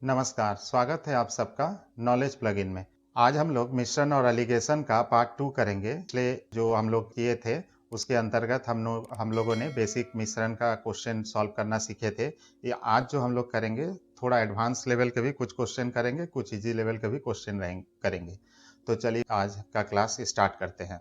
नमस्कार, स्वागत है आप सबका नॉलेज प्लगइन में। आज हम लोग मिश्रण और एलिगेशन का पार्ट 2 करेंगे। पिछले जो हम लोग किए थे, उसके अंतर्गत हम लोगों ने बेसिक मिश्रण का क्वेश्चन सॉल्व करना सीखे थे। ये आज जो हम लोग करेंगे, थोड़ा एडवांस लेवल के भी कुछ क्वेश्चन करेंगे, कुछ ईज़ी लेवल के भी क्वेश्चन करेंगे। तो चलिए आज का क्लास स्टार्ट करते हैं।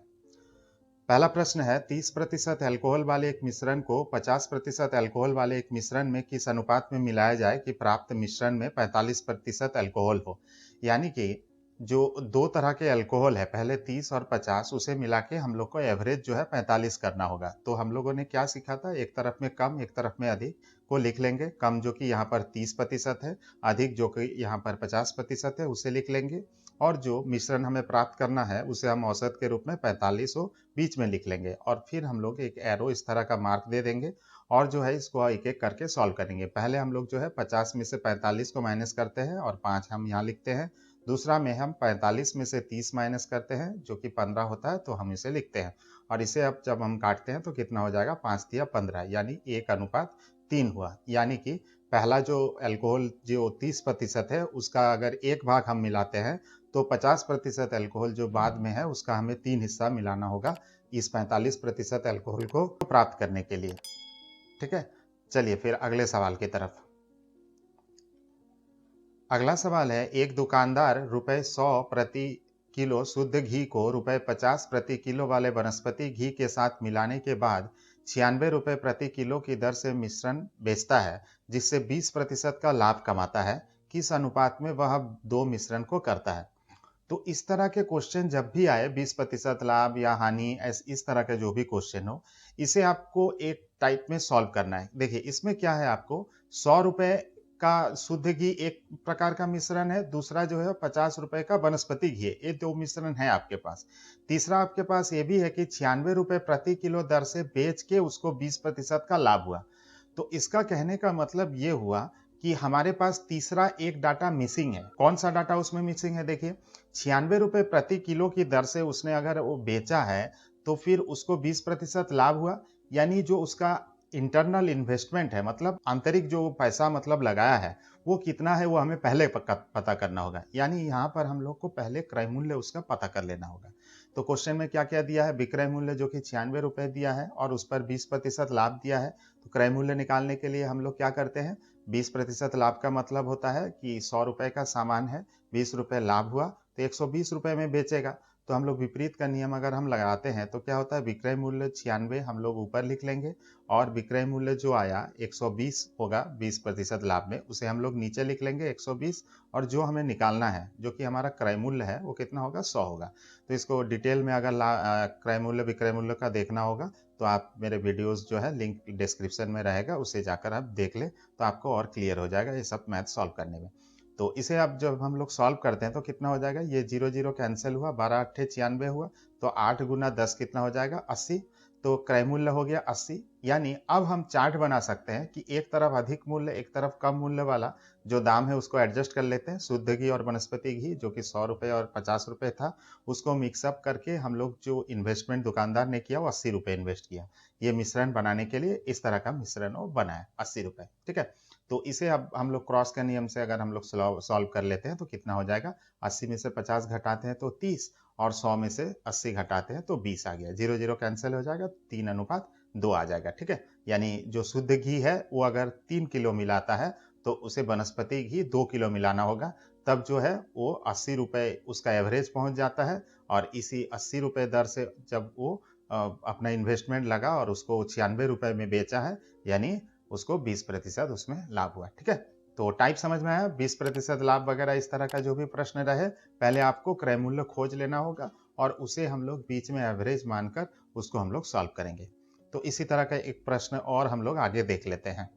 पहला प्रश्न है 30% अल्कोहल वाले एक मिश्रण को 50% अल्कोहल वाले एक मिश्रण में किस अनुपात में मिलाया जाए कि प्राप्त मिश्रण में 45% अल्कोहल हो। यानी कि जो दो तरह के अल्कोहल है, पहले 30 और 50, उसे मिला के हम लोग को एवरेज जो है 45 करना होगा। तो हम लोगों ने क्या सीखा था, एक तरफ में कम एक तरफ में अधिक को लिख लेंगे। कम जो कि यहाँ पर 30% है, अधिक जो कि यहाँ पर 50% है, उसे लिख लेंगे। और जो मिश्रण हमें प्राप्त करना है उसे हम औसत के रूप में 45 बीच में लिख लेंगे और फिर हम लोग एक एरो इस तरह का मार्क दे देंगे और जो है इसको एक एक करके सॉल्व करेंगे। पहले हम लोग जो है 50 में से 45 को माइनस करते हैं और 5 हम यहाँ लिखते हैं। दूसरा में हम 45 में से 30 माइनस करते हैं जो कि 15 होता है, तो हम इसे लिखते हैं। और इसे अब जब हम काटते हैं तो कितना हो जाएगा, 5 तिया 15, यानी 1:3 हुआ। यानी कि पहला जो अल्कोहल जो 30% है उसका अगर एक भाग हम मिलाते हैं तो 50% अल्कोहल जो बाद में है उसका हमें 3 हिस्सा मिलाना होगा इस 45% अल्कोहल को प्राप्त करने के लिए। ठीक है, चलिए फिर अगले सवाल की तरफ। अगला सवाल है, एक दुकानदार रुपए 100 प्रति किलो शुद्ध घी को रुपए 50 प्रति किलो वाले वनस्पति घी के साथ मिलाने के बाद 96 रुपए प्रति किलो की दर से मिश्रण बेचता है, जिससे 20% का लाभ कमाता है। किस अनुपात में वह दो मिश्रण को करता है। तो इस तरह के क्वेश्चन जब भी आए, 20% लाभ या हानि, इस तरह का जो भी क्वेश्चन हो, इसे आपको एक टाइप में सॉल्व करना है। देखिए इसमें क्या है, आपको 100 रुपए का शुद्ध घी एक प्रकार का मिश्रण है, दूसरा जो है 50 रुपए का वनस्पति घी है। ये दो मिश्रण है आपके पास। तीसरा आपके पास ये भी है कि 96 रुपए प्रति किलो दर से बेच के उसको 20% का लाभ हुआ। तो इसका कहने का मतलब ये हुआ कि हमारे पास तीसरा एक डाटा मिसिंग है। कौन सा डाटा उसमें मिसिंग है, देखिए 96 रुपए प्रति किलो की दर से उसने अगर वो बेचा है तो फिर उसको 20% लाभ हुआ। यानी जो उसका इंटरनल इन्वेस्टमेंट है, मतलब आंतरिक जो पैसा मतलब लगाया है, वो कितना है वो हमें पहले पता करना होगा। यानी यहाँ पर हम लोग को पहले क्रय मूल्य उसका पता कर लेना होगा। तो क्वेश्चन में क्या क्या दिया है, विक्रय मूल्य जो कि 96 रुपए दिया है और उस पर 20% लाभ दिया है। तो क्रय मूल्य निकालने के लिए हम लोग क्या करते हैं, 20% लाभ का मतलब होता है कि 100 रुपए का सामान है, 20 रुपए लाभ हुआ तो 120 रुपए में बेचेगा। तो हम लोग विपरीत का नियम अगर हम लगाते हैं तो क्या होता है, विक्रय मूल्य 96 हम लोग ऊपर लिख लेंगे और विक्रय मूल्य जो आया 120 होगा 20% लाभ में, उसे हम लोग नीचे लिख लेंगे 120। और जो हमें निकालना है जो कि हमारा क्रय मूल्य है वो कितना होगा, 100 होगा। तो इसको डिटेल में अगर क्रय मूल्य विक्रय मूल्य का देखना होगा तो आप मेरे वीडियोस जो है लिंक डिस्क्रिप्शन में रहेगा, उसे जाकर आप देख ले तो आपको और क्लियर हो जाएगा ये सब मैथ सॉल्व करने में। तो इसे अब जब हम लोग सॉल्व करते हैं तो कितना हो जाएगा, ये 0 0 कैंसिल हुआ, 12 8 96 हुआ, तो 8 गुना 10 कितना हो जाएगा, 80। तो क्रय मूल्य हो गया 80। यानी अब हम चार्ट बना सकते हैं कि एक तरफ अधिक मूल्य एक तरफ कम मूल्य वाला जो दाम है उसको एडजस्ट कर लेते हैं। शुद्ध घी और वनस्पति घी जो कि 100 रुपए और 50 रुपए था, उसको मिक्सअप करके हम लोग जो इन्वेस्टमेंट दुकानदार ने किया वो 80 रुपए इन्वेस्ट किया। ये मिश्रण बनाने के लिए इस तरह का मिश्रण वो बनाया 80 रुपए। ठीक है, तो इसे अब हम लोग क्रॉस के नियम से अगर हम लोग सॉल्व कर लेते हैं तो कितना हो जाएगा, 80 में से 50 घटाते हैं तो 30 और 100 में से 80 घटाते हैं तो 20 आ गया। 0 0 कैंसिल हो जाएगा, 3:2 आ जाएगा। ठीक है, यानी जो शुद्ध घी है वो अगर 3 किलो मिलाता है तो उसे वनस्पति घी 2 किलो मिलाना होगा, तब जो है वो 80 रुपए उसका एवरेज पहुंच जाता है। और इसी 80 रुपए दर से जब वो अपना इन्वेस्टमेंट लगा और उसको 96 रुपए में बेचा है, यानी उसको 20% उसमें लाभ हुआ। ठीक है, तो टाइप समझ में आया। 20% लाभ वगैरह इस तरह का जो भी प्रश्न रहे, पहले आपको क्रय मूल्य खोज लेना होगा और उसे हम लोग बीच में एवरेज मानकर उसको हम लोग सॉल्व करेंगे। तो इसी तरह का एक प्रश्न और हम लोग आगे देख लेते हैं।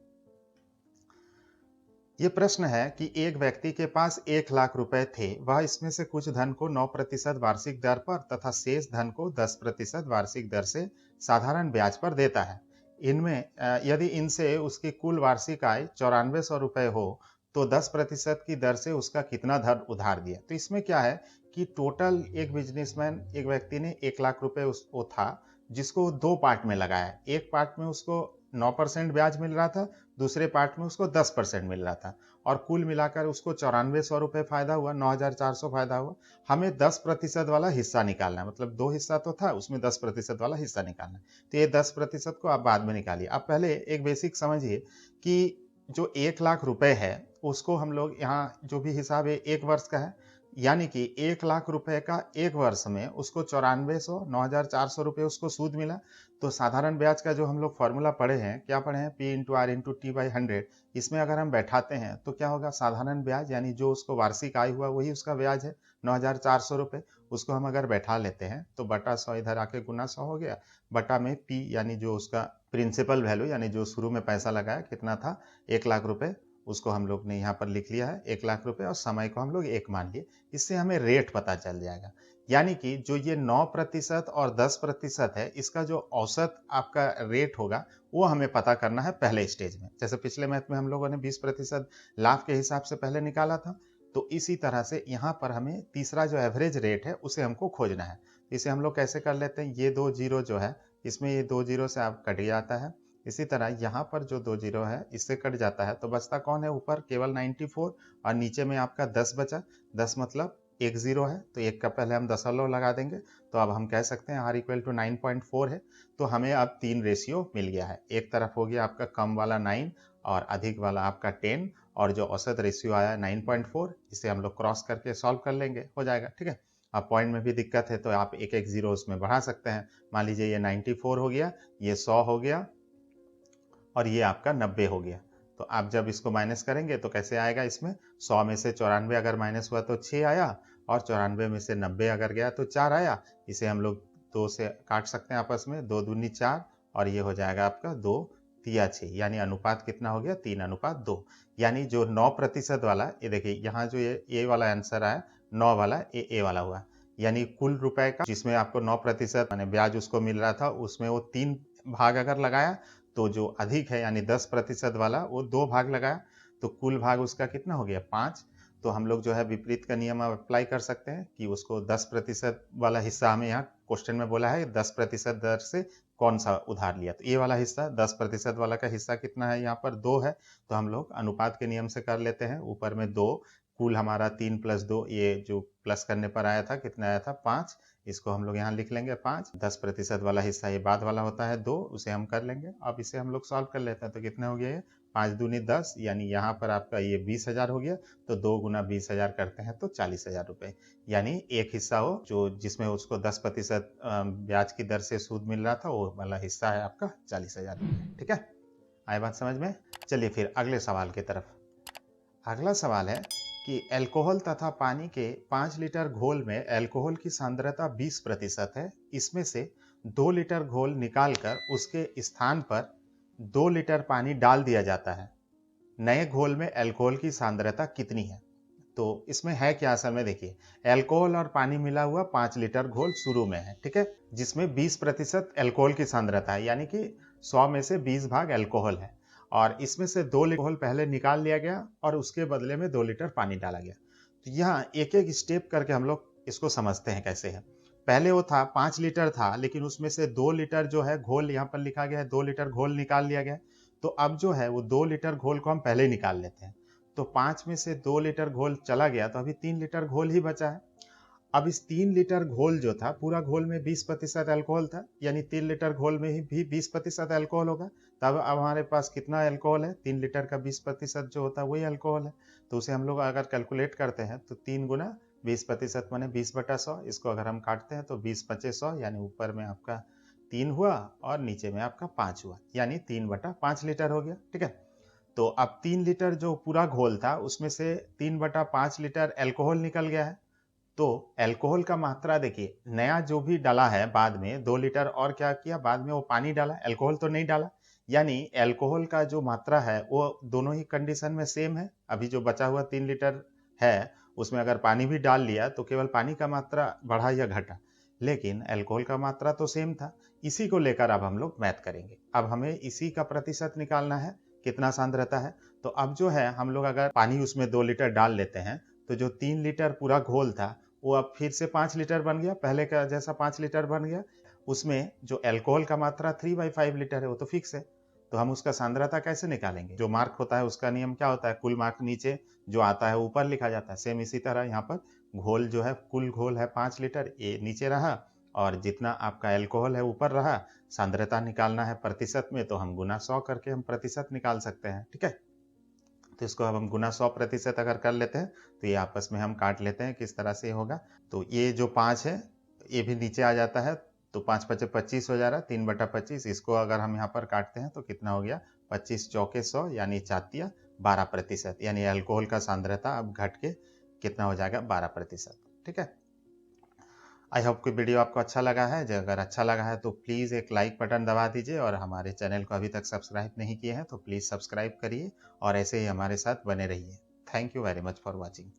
ये प्रश्न है कि एक व्यक्ति के पास 1 लाख रुपए थे, वह इसमें से कुछ धन को 9% वार्षिक दर पर तथा शेष धन को 10% वार्षिक दर से साधारण ब्याज पर देता है। इनमें यदि इनसे उसकी कुल वार्षिक आय 9400 रुपए हो तो 10% की दर से उसका कितना धन उधार दिया। तो इसमें क्या है कि टोटल एक बिजनेसमैन एक व्यक्ति ने 1 लाख रुपए उसको था जिसको दो पार्ट में लगाया। एक पार्ट में उसको 9% ब्याज मिल रहा था, दूसरे पार्ट में उसको 10% मिल रहा था और कुल मिलाकर उसको 9400 रुपये फायदा हुआ, 9400 फायदा हुआ। हमें 10% वाला हिस्सा निकालना है, मतलब 2 हिस्सा तो था, उसमें 10% वाला हिस्सा निकालना है। तो ये 10% को आप बाद में निकालिए। आप पहले एक बेसिक समझिए कि जो 1 लाख रुपए है, उसको हम लोग यहाँ जो भी हिसाब है 1 वर्ष का है, यानी कि 1 लाख रुपए का 1 वर्ष में उसको 9400, 9400 रुपये उसको सूद मिला। तो साधारण ब्याज का जो हम लोग फॉर्मूला पढ़े हैं, क्या पढ़े हैं? P into R into T by 100। इसमें अगर हम बैठाते हैं तो क्या होगा? साधारण ब्याज यानी जो उसको वार्षिक आय हुआ वही उसका ब्याज है, 9400 रुपये। उसको हम अगर बैठा लेते हैं तो बटा 100 इधर आके गुना 100 हो गया, बटा में P यानी जो उसका प्रिंसिपल वैल्यू यानी जो शुरू में पैसा लगाया कितना था? 1 लाख रुपए। उसको हम लोग ने यहाँ पर लिख लिया है 1 लाख रुपए और समय को हम लोग 1 मान लिए। इससे हमें रेट पता चल जाएगा। यानी कि जो ये 9% और 10% है, इसका जो औसत आपका रेट होगा वो हमें पता करना है पहले स्टेज में। जैसे पिछले मैथ में हम लोगों ने 20% लाभ के हिसाब से पहले निकाला था, तो इसी तरह से यहाँ पर हमें तीसरा जो एवरेज रेट है उसे हमको खोजना है। इसे हम लोग कैसे कर लेते हैं? ये 2 जीरो जो है, इसमें ये 2 जीरो से आप कट जाता है। इसी तरह यहाँ पर जो 2 जीरो है इससे कट जाता है, तो बचता कौन है? ऊपर केवल 94 और नीचे में आपका 10 बचा। 10 मतलब 1 जीरो है, तो 1 का पहले हम दशमलव लगा देंगे। तो अब हम कह सकते हैं R इक्वल टू 9.4 है। तो हमें अब 3 रेशियो मिल गया है। एक तरफ हो गया आपका कम वाला 9 और अधिक वाला आपका 10, और जो औसत रेशियो आया 9.4, इसे हम लोग क्रॉस करके सॉल्व कर लेंगे, हो जाएगा। ठीक है। अब पॉइंट में भी दिक्कत है तो आप एक एक जीरो उसमें बढ़ा सकते हैं। मान लीजिए ये 94 हो गया, ये 100 हो गया और ये आपका 90 हो गया। तो आप जब इसको माइनस करेंगे तो कैसे आएगा? इसमें 100 में से 94 अगर माइनस हुआ तो 6 आया, और 94 में से 90 अगर गया तो 4 आया। इसे हम लोग 2 से काट सकते हैं आपस में, 2 दूनी 4 और ये हो जाएगा आपका 2 तिया 6, यानी अनुपात कितना हो गया? 3:2। यानी जो 9% वाला, ये देखिए यहाँ जो ये वाला आंसर आया 9 वाला, ए वाला हुआ। यानी कुल रुपए का जिसमें आपको 9% माने ब्याज उसको मिल रहा था, उसमें वो 3 भाग अगर लगाया, तो जो अधिक है यानी 10% वाला वो 2 भाग लगाया, तो कुल भाग उसका कितना हो गया? 5। तो हम लोग जो है विपरीत का नियम अप्लाई कर सकते हैं कि उसको 10% वाला हिस्सा हमें यहाँ क्वेश्चन में बोला है 10% दर से कौन सा उधार लिया, तो ये वाला हिस्सा 10% वाला का हिस्सा कितना है? यहाँ पर 2 है। तो हम लोग अनुपात के नियम से कर लेते हैं, ऊपर में 2, कुल हमारा 3 + 2, ये जो प्लस करने पर आया था कितना आया था? 5। इसको हम लोग यहाँ लिख लेंगे 5। 10% वाला हिस्सा ये बाद वाला होता है 2, उसे हम कर लेंगे। अब इसे हम लोग सॉल्व कर लेते हैं, तो कितना हो गया ये? 5 दूनी 10, यानी यहाँ पर आपका ये 20,000 हो गया। तो 2 गुना 20,000 करते हैं तो 40,000 रुपए। यानी एक हिस्सा हो जो जिसमें उसको 10% ब्याज की दर से सूद मिल रहा था, वो वाला हिस्सा है आपका 40,000। ठीक है, आई बात समझ में? चलिए फिर अगले सवाल की तरफ। अगला सवाल है कि अल्कोहल तथा पानी के 5 लीटर घोल में अल्कोहल की सांद्रता 20% है। इसमें से 2 लीटर घोल निकालकर उसके स्थान पर 2 लीटर पानी डाल दिया जाता है। नए घोल में अल्कोहल की सांद्रता कितनी है? तो इसमें है क्या? असल में देखिए, अल्कोहल और पानी मिला हुआ 5 लीटर घोल शुरू में है, ठीक है, जिसमें 20% अल्कोहल की सांद्रता है, यानी कि 100 में से 20 भाग अल्कोहल है, और इसमें से 2 लीटर अल्कोहल पहले निकाल लिया गया और उसके बदले में 2 लीटर पानी डाला गया। तो यहाँ एक एक स्टेप करके हम लोग इसको समझते हैं कैसे है। पहले वो था 5 लीटर था, लेकिन उसमें से 2 लीटर जो है घोल, यहाँ पर लिखा गया है 2 लीटर घोल निकाल लिया गया। तो अब जो है वो 2 लीटर घोल को हम पहले निकाल लेते हैं। तो 5 में से 2 लीटर घोल चला गया, तो अभी 3 लीटर घोल ही बचा है। अब इस 3 लीटर घोल जो था, पूरा घोल में 20% अल्कोहल था, यानी 3 लीटर घोल में ही भी 20% अल्कोहल होगा। तब अब हमारे पास कितना अल्कोहल है? 3 लीटर का 20% जो होता है वही अल्कोहल है। तो उसे हम लोग अगर कैलकुलेट करते हैं तो 3 गुना 20% माने 20/100। इसको अगर हम काटते हैं तो 20/100, यानी ऊपर में आपका 3 हुआ और नीचे में आपका 5 हुआ, यानी 3/5 लीटर हो गया। ठीक है, तो अब 3 लीटर जो पूरा घोल था उसमें से 3/5 लीटर अल्कोहल निकल गया है। तो अल्कोहल का मात्रा देखिए, नया जो भी डाला है बाद में 2 लीटर, और क्या किया बाद में? वो पानी डाला, अल्कोहल तो नहीं डाला। यानी अल्कोहल का जो मात्रा है वो दोनों ही कंडीशन में सेम है। अभी जो बचा हुआ 3 लीटर है उसमें अगर पानी भी डाल लिया तो केवल पानी का मात्रा बढ़ा या घटा, लेकिन अल्कोहल का मात्रा तो सेम था। इसी को लेकर अब हम लोग मैथ करेंगे। अब हमें इसी का प्रतिशत निकालना है, कितना सांद्रता है। तो अब जो है हम लोग अगर पानी उसमें 2 लीटर डाल लेते हैं, तो जो 3 लीटर पूरा घोल था वो अब फिर से 5 लीटर बन गया, पहले का जैसा 5 लीटर बन गया। उसमें जो अल्कोहल का मात्रा 3/5 लीटर है वो तो फिक्स है। तो हम उसका सांद्रता कैसे निकालेंगे? जो मार्क होता है उसका नियम क्या होता है? कुल मार्क नीचे जो आता है ऊपर लिखा जाता है। सेम इसी तरह यहाँ पर घोल जो है, कुल घोल है 5 लीटर, ये नीचे रहा और जितना आपका एल्कोहल है ऊपर रहा। सांद्रता निकालना है प्रतिशत में, तो हम गुना 100 करके हम प्रतिशत निकाल सकते हैं। ठीक है, तो इसको अब हम गुना 100% अगर कर लेते हैं तो ये आपस में हम काट लेते हैं किस तरह से होगा। तो ये जो 5 है ये भी नीचे आ जाता है, तो 5 पचे 25 हो जा रहा है, 3/25। इसको अगर हम यहाँ पर काटते हैं तो कितना हो गया? 25 चौके 100 यानी 4 12%, यानी अल्कोहल का सांद्रता अब घट के कितना हो जाएगा? 12%। ठीक है, आई होप कि वीडियो आपको अच्छा लगा है। अगर अच्छा लगा है तो प्लीज़ एक लाइक बटन दबा दीजिए और हमारे चैनल को अभी तक सब्सक्राइब नहीं किए हैं तो प्लीज़ सब्सक्राइब करिए और ऐसे ही हमारे साथ बने रहिए। Thank you very much for watching.